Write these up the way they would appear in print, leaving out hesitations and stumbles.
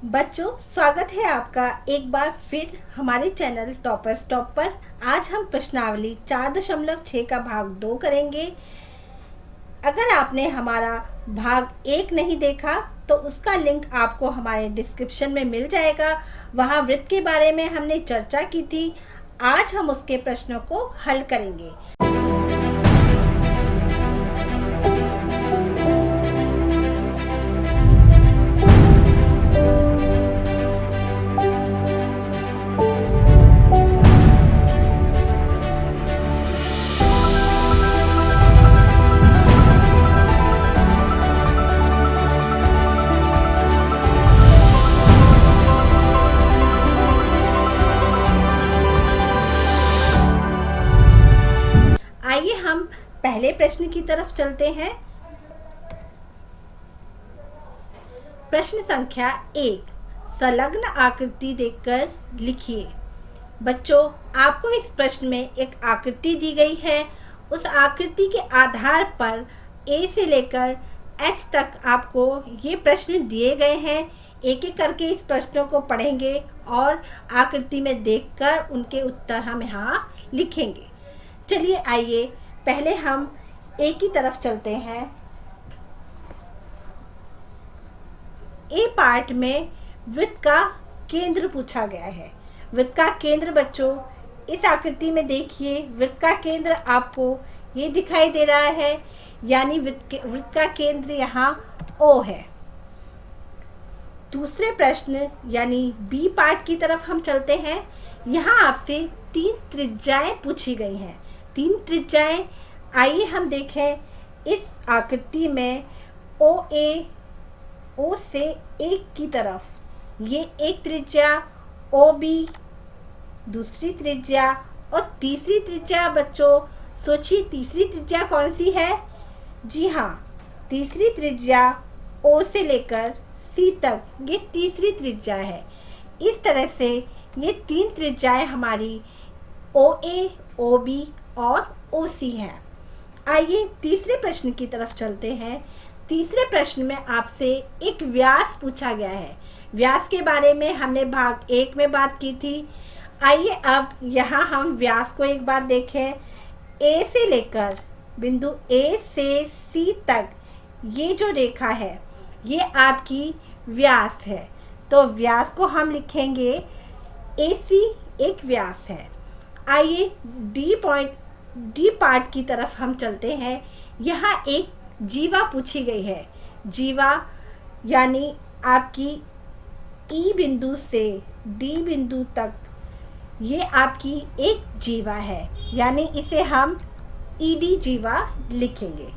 बच्चों, स्वागत है आपका एक बार फिर हमारे चैनल टॉपर्स टॉप पर। आज हम प्रश्नावली 4.6 का भाग 2 करेंगे। अगर आपने हमारा भाग 1 नहीं देखा तो उसका लिंक आपको हमारे डिस्क्रिप्शन में मिल जाएगा। वहाँ वृत्त के बारे में हमने चर्चा की थी। आज हम उसके प्रश्नों को हल करेंगे। आइए हम पहले प्रश्न की तरफ चलते हैं। प्रश्न संख्या 1, संलग्न आकृति देखकर लिखिए। बच्चों, आपको इस प्रश्न में एक आकृति दी गई है। उस आकृति के आधार पर ए से लेकर एच तक आपको ये प्रश्न दिए गए हैं। एक एक करके इस प्रश्नों को पढ़ेंगे और आकृति में देखकर उनके उत्तर हम यहाँ लिखेंगे। चलिए आइए पहले हम ए की तरफ चलते हैं। ए पार्ट में वृत्त का केंद्र पूछा गया है। वृत्त का केंद्र बच्चों इस आकृति में देखिए। वृत्त का केंद्र आपको ये दिखाई दे रहा है, यानी वृत्त का केंद्र यहाँ ओ है। दूसरे प्रश्न यानी बी पार्ट की तरफ हम चलते हैं। यहाँ आपसे 3 त्रिज्याएं पूछी गई हैं। 3 त्रिज्याएं आइए हम देखें। इस आकृति में ओ से एक की तरफ ये एक त्रिज्या, ओ बी दूसरी त्रिज्या और तीसरी त्रिज्या। बच्चों सोचिए तीसरी त्रिज्या कौन सी है? जी हाँ, तीसरी त्रिज्या ओ से लेकर सी तक ये तीसरी त्रिज्या है। इस तरह से ये 3 त्रिज्याएं हमारी ओ ए, ओ बी और ओ सी हैं। आइए तीसरे प्रश्न की तरफ चलते हैं। तीसरे प्रश्न में आपसे एक व्यास पूछा गया है। व्यास के बारे में हमने भाग 1 में बात की थी। आइए अब यहाँ हम व्यास को एक बार देखें। ए से लेकर बिंदु ए से सी तक ये जो रेखा है ये आपकी व्यास है। तो व्यास को हम लिखेंगे AC एक व्यास है। आइए डी पार्ट की तरफ हम चलते हैं। यहाँ एक जीवा पूछी गई है। जीवा यानी आपकी ई बिंदु से डी बिंदु तक ये आपकी एक जीवा है, यानी इसे हम ईडी जीवा लिखेंगे।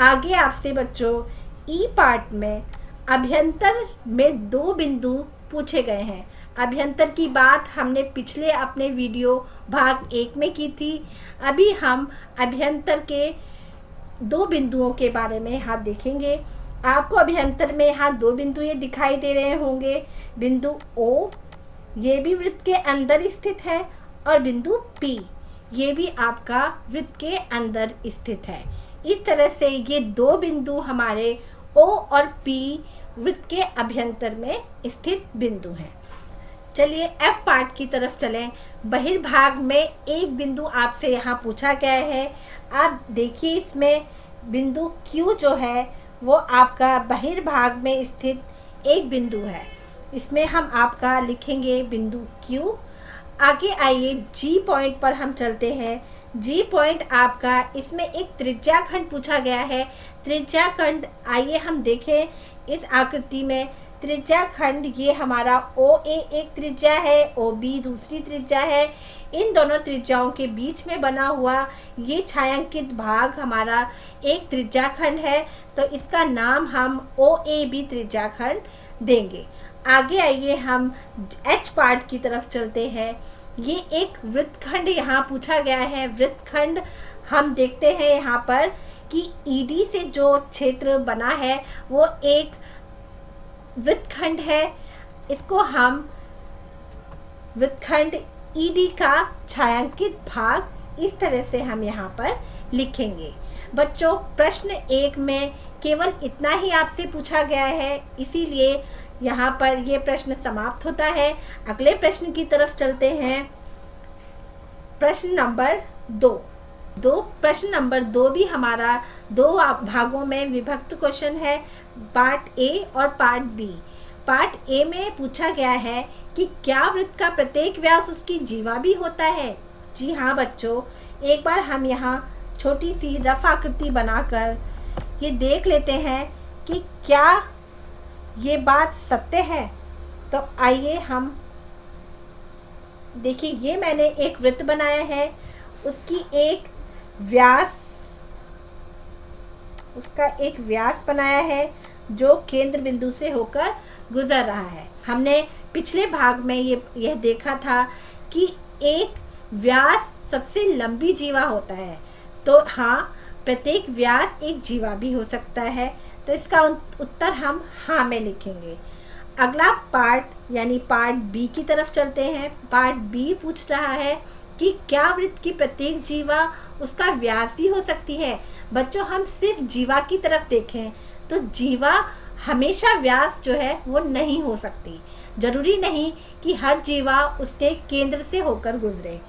आगे आपसे बच्चों ई पार्ट में अभ्यंतर में 2 बिंदु पूछे गए हैं। अभ्यंतर की बात हमने पिछले अपने वीडियो भाग 1 में की थी। अभी हम अभ्यंतर के 2 बिंदुओं के बारे में यहाँ देखेंगे। आपको अभ्यंतर में यहाँ 2 बिंदु ये दिखाई दे रहे होंगे। बिंदु O ये भी वृत्त के अंदर स्थित है और बिंदु P ये भी आपका वृत्त के अंदर स्थित है। इस तरह से ये 2 बिंदु हमारे O और P वृत्त के अभ्यंतर में स्थित बिंदु हैं। चलिए F पार्ट की तरफ चलें। बहिर्भाग में एक बिंदु आपसे यहाँ पूछा गया है। आप देखिए इसमें बिंदु Q जो है वो आपका बहिर्भाग में स्थित एक बिंदु है। इसमें हम आपका लिखेंगे बिंदु Q। आगे आइए G पॉइंट पर हम चलते हैं। G पॉइंट आपका इसमें एक त्रिज्याखंड पूछा गया है। त्रिज्याखंड आइए हम देखें इस आकृति में। त्रिज्याखंड ये हमारा OA एक त्रिज्या है, OB दूसरी त्रिज्या है। इन दोनों त्रिज्याओं के बीच में बना हुआ ये छायांकित भाग हमारा एक त्रिज्याखंड है। तो इसका नाम हम OAB त्रिज्याखंड देंगे। आगे आइए हम H पार्ट की तरफ चलते हैं। ये एक वृत्तखंड यहाँ पूछा गया है। वृत्तखंड हम देखते हैं यहाँ पर कि ED से जो क्षेत्र बना है वो एक वृत्तखंड है। इसको हम वृत्तखंड ED का छायांकित भाग इस तरह से हम यहाँ पर लिखेंगे। बच्चों प्रश्न 1 में केवल इतना ही आपसे पूछा गया है, इसीलिए यहाँ पर ये प्रश्न समाप्त होता है। अगले प्रश्न की तरफ चलते हैं। प्रश्न नंबर 2। प्रश्न नंबर 2 भी हमारा 2 भागों में विभक्त क्वेश्चन है, पार्ट ए और पार्ट बी। पार्ट ए में पूछा गया है कि क्या वृत्त का प्रत्येक व्यास उसकी जीवा भी होता है। जी हाँ बच्चों, एक बार हम यहाँ छोटी सी रफ आकृति बनाकर ये देख लेते हैं कि क्या ये बात सत्य है। तो आइए हम देखिए, ये मैंने एक वृत्त बनाया है, उसका एक व्यास बनाया है जो केंद्र बिंदु से होकर गुजर रहा है। हमने पिछले भाग में यह देखा था कि एक व्यास सबसे लंबी जीवा होता है। तो हाँ, प्रत्येक व्यास एक जीवा भी हो सकता है। तो इसका उत्तर हम हाँ में लिखेंगे। अगला पार्ट यानी पार्ट बी की तरफ चलते हैं। पार्ट बी पूछ रहा है कि क्या वृत्त की प्रत्येक जीवा उसका व्यास भी हो सकती है। बच्चों, हम सिर्फ जीवा की तरफ देखें तो जीवा हमेशा व्यास जो है वो नहीं हो सकती। जरूरी नहीं कि हर जीवा उसके केंद्र से होकर गुजरे,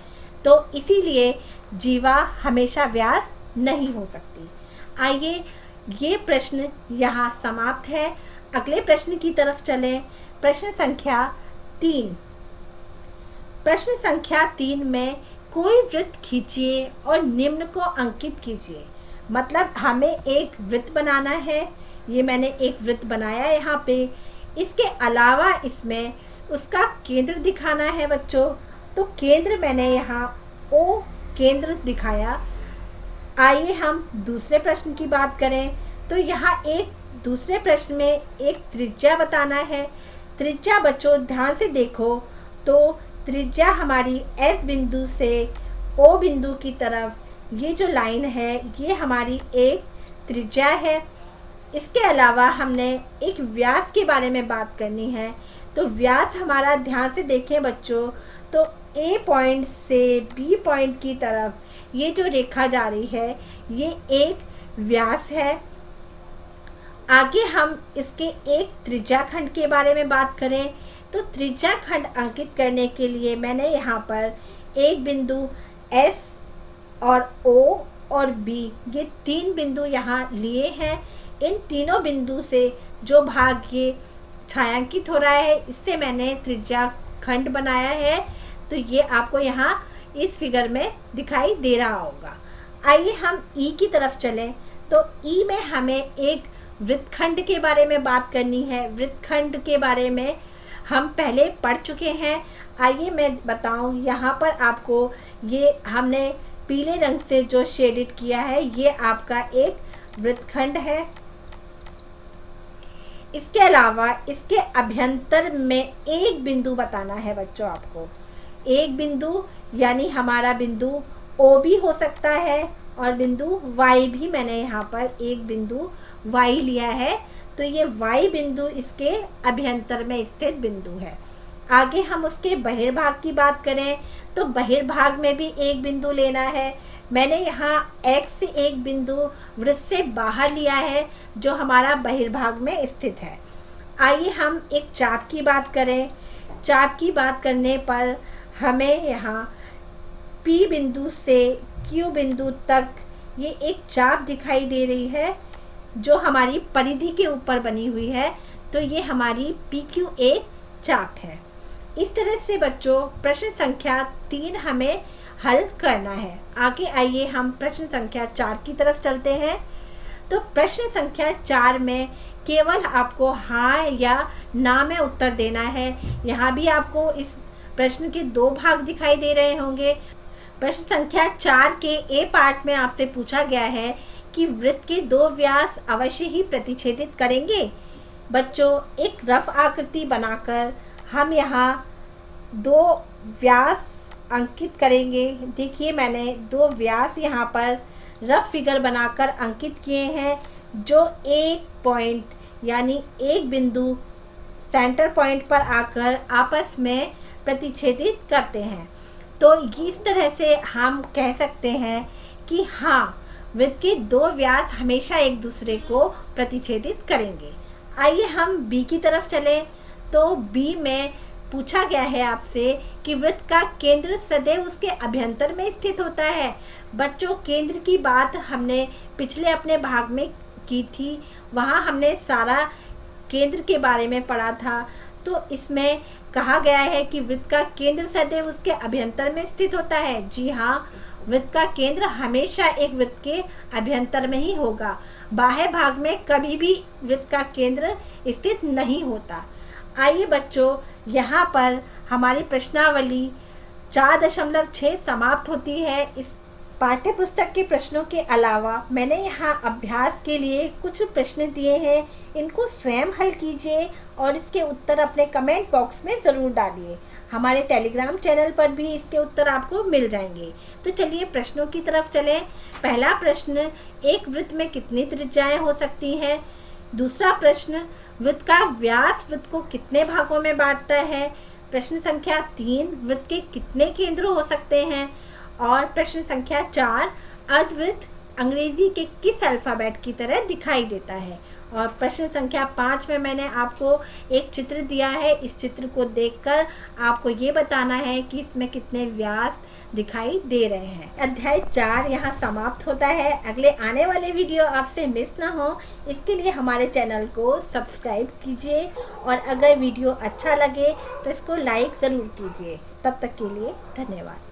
तो इसीलिए जीवा हमेशा व्यास नहीं हो सकती। आइए, ये प्रश्न यहाँ समाप्त है। अगले प्रश्न की तरफ चलें। प्रश्न संख्या 3। प्रश्न संख्या 3 में कोई वृत्त खींचिए और निम्न को अंकित कीजिए। मतलब हमें एक वृत्त बनाना है। ये मैंने एक वृत्त बनाया है यहाँ पे। इसके अलावा इसमें उसका केंद्र दिखाना है बच्चों। तो केंद्र मैंने यहाँ ओ केंद्र दिखाया। आइए हम दूसरे प्रश्न की बात करें। तो यहाँ एक दूसरे प्रश्न में एक त्रिज्या बताना है। त्रिज्या बच्चों ध्यान से देखो, तो त्रिज्या हमारी एस बिंदु से ओ बिंदु की तरफ, ये जो लाइन है ये हमारी एक त्रिज्या है। इसके अलावा हमने एक व्यास के बारे में बात करनी है। तो व्यास हमारा, ध्यान से देखें बच्चों, तो ए पॉइंट से बी पॉइंट की तरफ ये जो रेखा जा रही है ये एक व्यास है। आगे हम इसके एक त्रिज्या खंड के बारे में बात करें। तो त्रिज्या खंड अंकित करने के लिए मैंने यहाँ पर एक बिंदु एस और ओ और बी, ये 3 बिंदु यहाँ लिए हैं। इन तीनों बिंदु से जो भाग ये छायांकित हो रहा है, इससे मैंने त्रिज्या खंड बनाया है। तो ये आपको यहाँ इस फिगर में दिखाई दे रहा होगा। आइए हम ई की तरफ चलें। तो ई में हमें एक वृत्तखंड के बारे में बात करनी है। वृत्तखंड के बारे में हम पहले पढ़ चुके हैं। आइए मैं बताऊं, यहाँ पर आपको ये हमने पीले रंग से जो शेडिड किया है ये आपका एक वृत्तखंड है। इसके अलावा इसके अभ्यंतर में एक बिंदु बताना है बच्चों आपको। एक बिंदु यानी हमारा बिंदु ओ भी हो सकता है और बिंदु वाई भी, मैंने यहाँ पर एक बिंदु वाई लिया है। तो ये वाई बिंदु इसके अभ्यंतर में स्थित बिंदु है। आगे हम उसके बहिर्भाग की बात करें तो बहिर्भाग में भी एक बिंदु लेना है। मैंने यहाँ एक्स से एक बिंदु वृत्त से बाहर लिया है जो हमारा बहिर्भाग में स्थित है। आइए हम एक चाप की बात करें। चाप की बात करने पर हमें यहाँ P बिंदु से Q बिंदु तक ये एक चाप दिखाई दे रही है जो हमारी परिधि के ऊपर बनी हुई है। तो ये हमारी PQA चाप है। इस तरह से बच्चों प्रश्न संख्या 3 हमें हल करना है। आगे आइए हम प्रश्न संख्या 4 की तरफ चलते हैं। तो प्रश्न संख्या 4 में केवल आपको हाँ या ना में उत्तर देना है। यहाँ भी आपको इस प्रश्न के 2 भाग दिखाई दे रहे होंगे। प्रश्न संख्या 4 के ए पार्ट में आपसे पूछा गया है कि वृत्त के 2 व्यास अवश्य ही प्रतिच्छेदित करेंगे। बच्चों एक रफ आकृति बनाकर हम यहाँ 2 व्यास अंकित करेंगे। देखिए मैंने 2 व्यास यहाँ पर रफ फिगर बनाकर अंकित किए हैं जो एक पॉइंट यानी एक बिंदु सेंटर पॉइंट पर आकर आपस में प्रतिच्छेदित करते हैं। तो इस तरह से हम कह सकते हैं कि हाँ, वृत्त के 2 व्यास हमेशा एक दूसरे को प्रतिच्छेदित करेंगे। आइए हम बी की तरफ चलें। तो बी में पूछा गया है आपसे कि वृत्त का केंद्र सदैव उसके अभ्यंतर में स्थित होता है। बच्चों, केंद्र की बात हमने पिछले अपने भाग में की थी, वहाँ हमने सारा केंद्र के बारे में पढ़ा था। तो इसमें कहा गया है कि वृत्त का केंद्र सदैव उसके अभ्यंतर में स्थित होता है। जी हाँ, वृत्त का केंद्र हमेशा एक वृत्त के अभ्यंतर में ही होगा। बाह्य भाग में कभी भी वृत्त का केंद्र स्थित नहीं होता। आइए बच्चों, यहाँ पर हमारी प्रश्नावली 4.6 समाप्त होती है। इस पाठ्य पुस्तक के प्रश्नों के अलावा मैंने यहाँ अभ्यास के लिए कुछ प्रश्न दिए हैं, इनको स्वयं हल कीजिए और इसके उत्तर अपने कमेंट बॉक्स में ज़रूर डालिए। हमारे टेलीग्राम चैनल पर भी इसके उत्तर आपको मिल जाएंगे। तो चलिए प्रश्नों की तरफ चलें। पहला प्रश्न, एक वृत्त में कितनी त्रिज्याएं हो सकती हैं? दूसरा प्रश्न, वृत्त का व्यास वृत्त को कितने भागों में बांटता है? प्रश्न संख्या 3, वृत्त के कितने केंद्र हो सकते हैं? और प्रश्न संख्या 4, अर्धवृत्त अंग्रेजी के किस अल्फ़ाबेट की तरह दिखाई देता है? और प्रश्न संख्या 5 में मैंने आपको एक चित्र दिया है। इस चित्र को देखकर आपको ये बताना है कि इसमें कितने व्यास दिखाई दे रहे हैं। अध्याय 4 यहाँ समाप्त होता है। अगले आने वाले वीडियो आपसे मिस ना हो, इसके लिए हमारे चैनल को सब्सक्राइब कीजिए और अगर वीडियो अच्छा लगे तो इसको लाइक ज़रूर कीजिए। तब तक के लिए धन्यवाद।